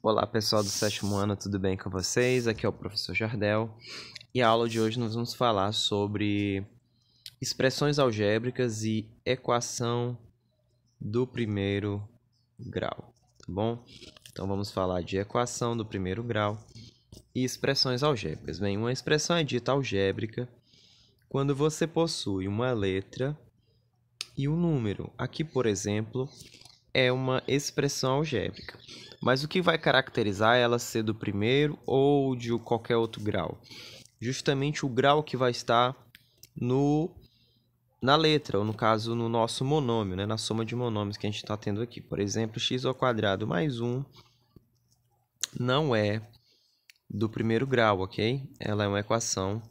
Olá pessoal do sétimo ano, tudo bem com vocês? Aqui é o professor Jardel e a aula de hoje nós vamos falar sobre expressões algébricas e equação do primeiro grau, tá bom? Então vamos falar de equação do primeiro grau e expressões algébricas. Bem, uma expressão é dita algébrica quando você possui uma letra e um número. Aqui, por exemplo, é uma expressão algébrica. Mas o que vai caracterizar ela ser do primeiro ou de qualquer outro grau? Justamente o grau que vai estar na letra, ou no caso, no nosso monômio, né? Na soma de monômios que a gente está tendo aqui. Por exemplo, x² mais 1 não é do primeiro grau, ok? Ela é uma equação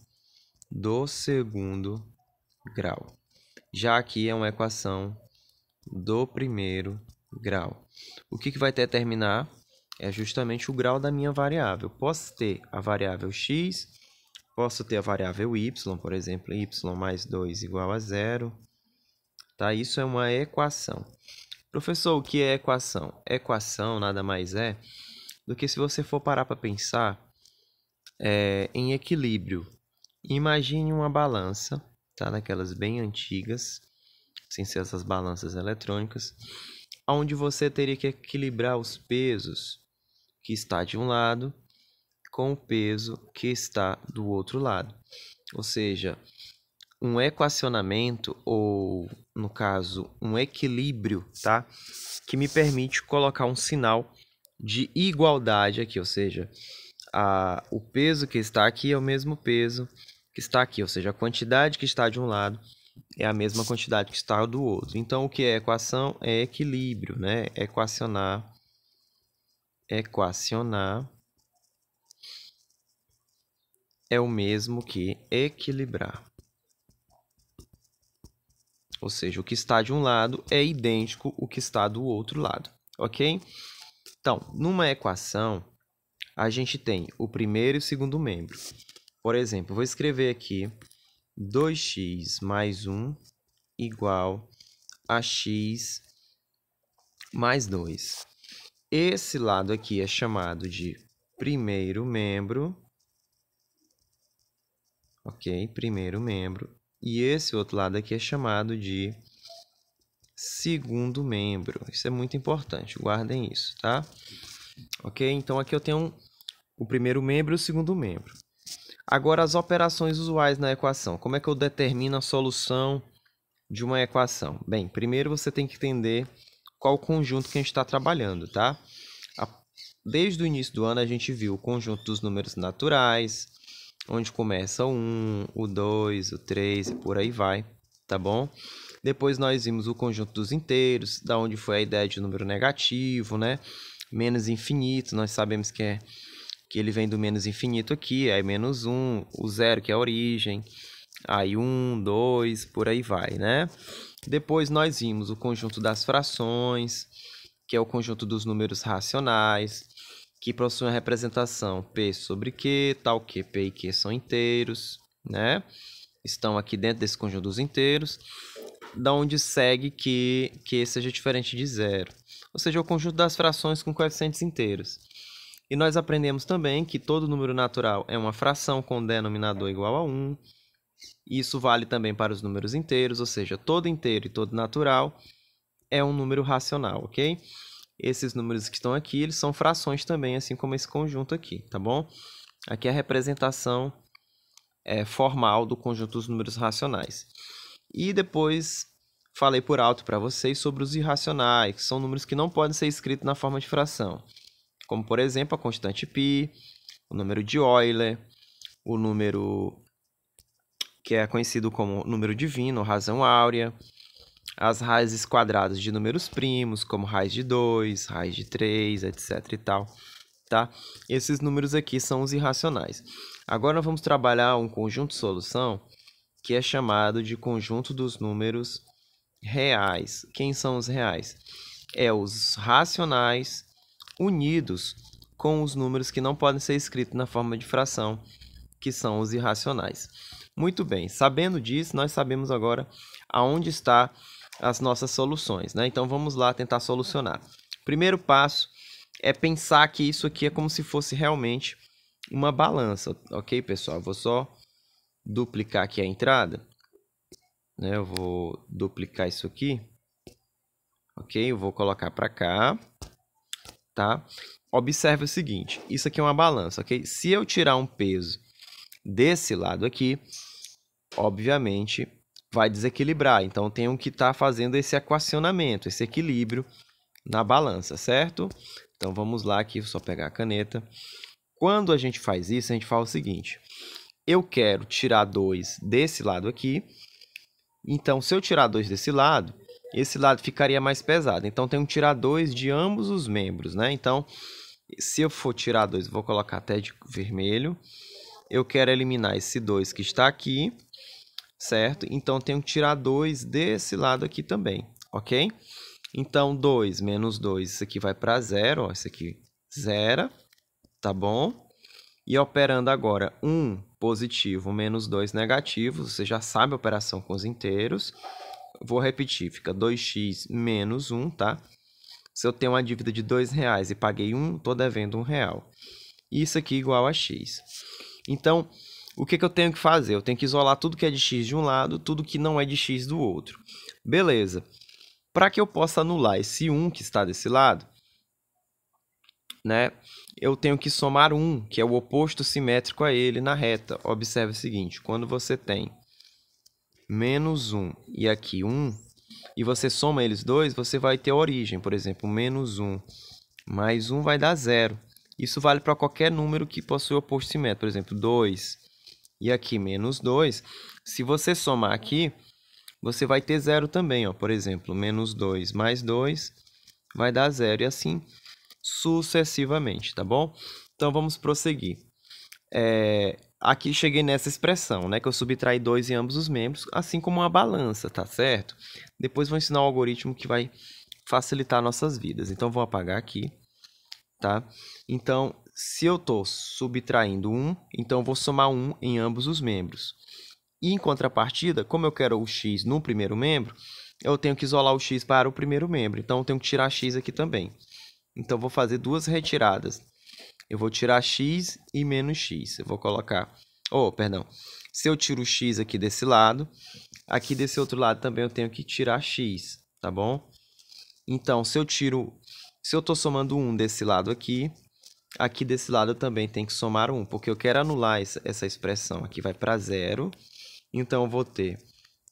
do segundo grau. Já aqui é uma equação do primeiro grau. O que vai determinar é justamente o grau da minha variável. Posso ter a variável x, posso ter a variável y, por exemplo, y mais 2 igual a 0. Tá? Isso é uma equação. Professor, o que é equação? Equação nada mais é do que se você for parar para pensar em equilíbrio. Imagine uma balança, tá? Daquelas bem antigas, sem ser essas balanças eletrônicas, onde você teria que equilibrar os pesos que está de um lado com o peso que está do outro lado. Ou seja, um equacionamento, ou no caso, um equilíbrio, tá? Que me permite colocar um sinal de igualdade aqui, ou seja, o peso que está aqui é o mesmo peso que está aqui, ou seja, a quantidade que está de um lado é a mesma quantidade que está do outro. Então, o que é equação? É equilíbrio, né? Equacionar é o mesmo que equilibrar. Ou seja, o que está de um lado é idêntico ao que está do outro lado, ok? Então, numa equação, a gente tem o primeiro e o segundo membro. Por exemplo, vou escrever aqui 2x mais 1 igual a x mais 2. Esse lado aqui é chamado de primeiro membro, ok? Primeiro membro. E esse outro lado aqui é chamado de segundo membro. Isso é muito importante, guardem isso, tá? Ok? Então, aqui eu tenho o primeiro membro e o segundo membro. Agora, as operações usuais na equação. Como é que eu determino a solução de uma equação? Bem, primeiro você tem que entender qual o conjunto que a gente está trabalhando, tá? Desde o início do ano, a gente viu o conjunto dos números naturais, onde começa o 1, o 2, o 3 e por aí vai, tá bom? Depois nós vimos o conjunto dos inteiros, da onde foi a ideia de número negativo, né? Menos infinito, nós sabemos que ele vem do menos infinito aqui, aí menos 1, o 0 que é a origem, aí 1, 2, por aí vai, né? Depois nós vimos o conjunto das frações, que é o conjunto dos números racionais, que possui uma representação P sobre Q, tal que P e Q são inteiros, né? Estão aqui dentro desse conjunto dos inteiros, da onde segue que Q seja diferente de zero. Ou seja, o conjunto das frações com coeficientes inteiros. E nós aprendemos também que todo número natural é uma fração com denominador igual a 1. Isso vale também para os números inteiros, ou seja, todo inteiro e todo natural é um número racional, ok? Esses números que estão aqui, eles são frações também, assim como esse conjunto aqui, tá bom? Aqui é a representação formal do conjunto dos números racionais. E depois falei por alto para vocês sobre os irracionais, que são números que não podem ser escritos na forma de fração. Como, por exemplo, a constante π, o número de Euler, o número que é conhecido como número divino, razão áurea, as raízes quadradas de números primos, como raiz de 2, raiz de 3, etc. e tal, tá? Esses números aqui são os irracionais. Agora vamos trabalhar um conjunto de solução que é chamado de conjunto dos números reais. Quem são os reais? É os racionais unidos com os números que não podem ser escritos na forma de fração, que são os irracionais. Muito bem, sabendo disso, nós sabemos agora aonde está as nossas soluções, né? Então vamos lá tentar solucionar. Primeiro passo é pensar que isso aqui é como se fosse realmente uma balança, ok, pessoal? Vou só duplicar aqui a entrada, né? Eu vou duplicar isso aqui, ok? Eu vou colocar para cá, tá? Observe o seguinte, isso aqui é uma balança, ok? Se eu tirar um peso desse lado aqui, obviamente vai desequilibrar. Então, eu tenho que estar fazendo esse equacionamento, esse equilíbrio na balança, certo? Então, vamos lá aqui, vou só pegar a caneta. Quando a gente faz isso, a gente fala o seguinte. Eu quero tirar 2 desse lado aqui. Então, se eu tirar 2 desse lado, esse lado ficaria mais pesado. Então, tenho que tirar 2 de ambos os membros, né? Então, se eu for tirar 2, vou colocar até de vermelho. Eu quero eliminar esse 2 que está aqui, certo? Então, tenho que tirar 2 desse lado aqui também, ok? Então, 2 menos 2, isso aqui vai para 0, ó, isso aqui zera, tá bom? E operando agora 1 positivo menos 2 negativo, você já sabe a operação com os inteiros. Vou repetir, fica 2x menos 1, tá? Se eu tenho uma dívida de R$2 e paguei 1, estou devendo R$1. Isso aqui igual a x. Então, o que eu tenho que fazer? Eu tenho que isolar tudo que é de x de um lado, tudo que não é de x do outro. Beleza. Para que eu possa anular esse 1 que está desse lado, né, eu tenho que somar 1, que é o oposto simétrico a ele na reta. Observe o seguinte, quando você tem menos 1 e aqui 1, e você soma eles dois, você vai ter a origem. Por exemplo, menos 1 mais 1 vai dar 0. Isso vale para qualquer número que possui oposto simétrico. Por exemplo, 2 e aqui menos 2. Se você somar aqui, você vai ter 0 também. Ó. Por exemplo, menos 2 mais 2 vai dar 0. E assim sucessivamente, tá bom? Então, vamos prosseguir. Aqui cheguei nessa expressão, né? Que eu subtraí 2 em ambos os membros, assim como uma balança, tá certo? Depois vou ensinar um algoritmo que vai facilitar nossas vidas. Então, vou apagar aqui, tá? Então, se eu estou subtraindo 1, então eu vou somar 1 em ambos os membros. E, em contrapartida, como eu quero o x no primeiro membro, eu tenho que isolar o x para o primeiro membro. Então, eu tenho que tirar x aqui também. Então, vou fazer duas retiradas. Eu vou tirar x e menos x. Eu vou colocar... Se eu tiro o x aqui desse lado, aqui desse outro lado também eu tenho que tirar x, tá bom? Então, se eu estou somando 1 desse lado aqui desse lado eu também tenho que somar 1, porque eu quero anular essa expressão. Aqui vai para 0. Então, eu vou ter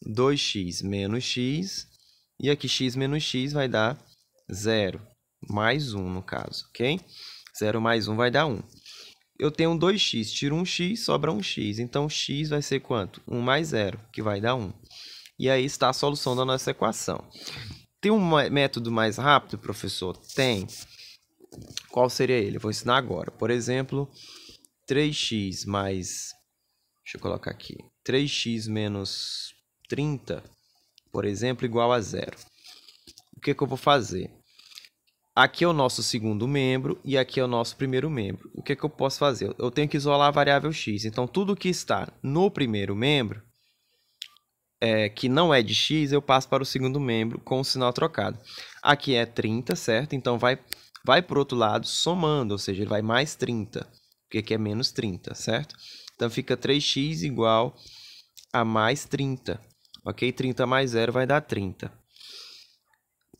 2x menos x, e aqui x menos x vai dar 0, mais 1 no caso, ok? 0 mais 1 vai dar 1. Eu tenho 2x, tiro 1x, sobra 1x. Então, x vai ser quanto? 1 mais 0, que vai dar 1. E aí está a solução da nossa equação. Tem um método mais rápido, professor? Tem. Qual seria ele? Eu vou ensinar agora. Por exemplo, 3x mais... Deixa eu colocar aqui. 3x menos 30, por exemplo, igual a 0. O que eu vou fazer? Aqui é o nosso segundo membro e aqui é o nosso primeiro membro. O que eu posso fazer? Eu tenho que isolar a variável x. Então, tudo que está no primeiro membro, que não é de x, eu passo para o segundo membro com o sinal trocado. Aqui é 30, certo? Então, vai para o outro lado somando, ou seja, ele vai mais 30, porque aqui é menos 30, certo? Então, fica 3x igual a mais 30, ok? 30 mais 0 vai dar 30.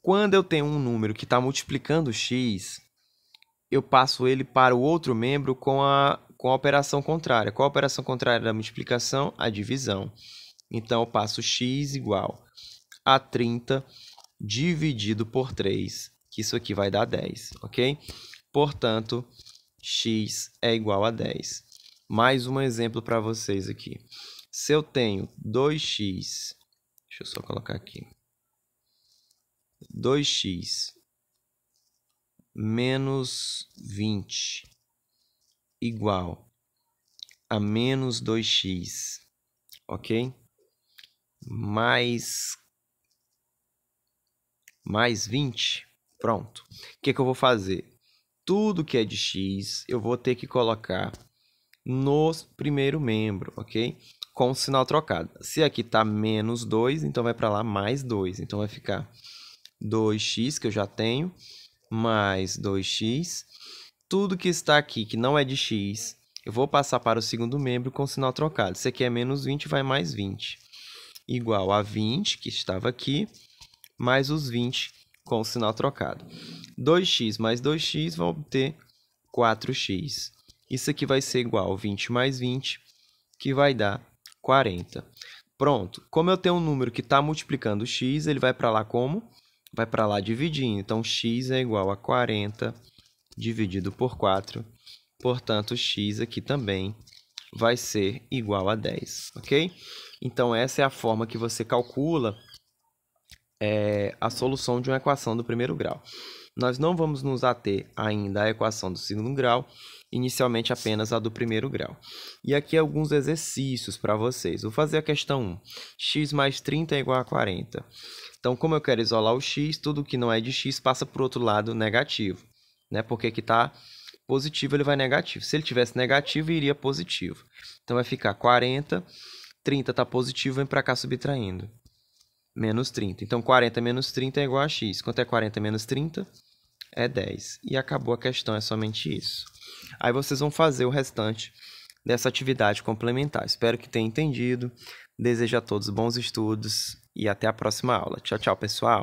Quando eu tenho um número que está multiplicando x, eu passo ele para o outro membro com a operação contrária. Qual a operação contrária da multiplicação? A divisão. Então, eu passo x igual a 30 dividido por 3, que isso aqui vai dar 10, ok? Portanto, x é igual a 10. Mais um exemplo para vocês aqui. Se eu tenho 2x, deixa eu só colocar aqui, 2x menos 20 igual a menos 2x, ok? Mais 20, pronto. O que eu vou fazer? Tudo que é de x, eu vou ter que colocar no primeiro membro, ok? Com o sinal trocado. Se aqui está menos 2, então vai para lá mais 2. Então, vai ficar 2x, que eu já tenho, mais 2x. Tudo que está aqui, que não é de x, eu vou passar para o segundo membro com sinal trocado. Isso aqui é menos 20, vai mais 20. Igual a 20, que estava aqui, mais os 20 com o sinal trocado. 2x mais 2x vai obter 4x. Isso aqui vai ser igual a 20 mais 20, que vai dar 40. Pronto. Como eu tenho um número que está multiplicando x, ele vai para lá como? Vai para lá dividindo. Então, x é igual a 40 dividido por 4. Portanto, x aqui também vai ser igual a 10, ok? Então, essa é a forma que você calcula a solução de uma equação do primeiro grau. Nós não vamos nos ater ainda à equação do segundo grau, inicialmente apenas a do primeiro grau. E aqui alguns exercícios para vocês. Vou fazer a questão 1. X mais 30 é igual a 40. Então, como eu quero isolar o x, tudo que não é de x passa para o outro lado negativo, né? Porque aqui está positivo, ele vai negativo. Se ele tivesse negativo, iria positivo. Então, vai ficar 40, 30 está positivo, vem para cá subtraindo. Menos 30. Então, 40 menos 30 é igual a x. Quanto é 40 menos 30? É 10. E acabou a questão, é somente isso. Aí vocês vão fazer o restante dessa atividade complementar. Espero que tenham entendido. Desejo a todos bons estudos e até a próxima aula. Tchau, tchau, pessoal!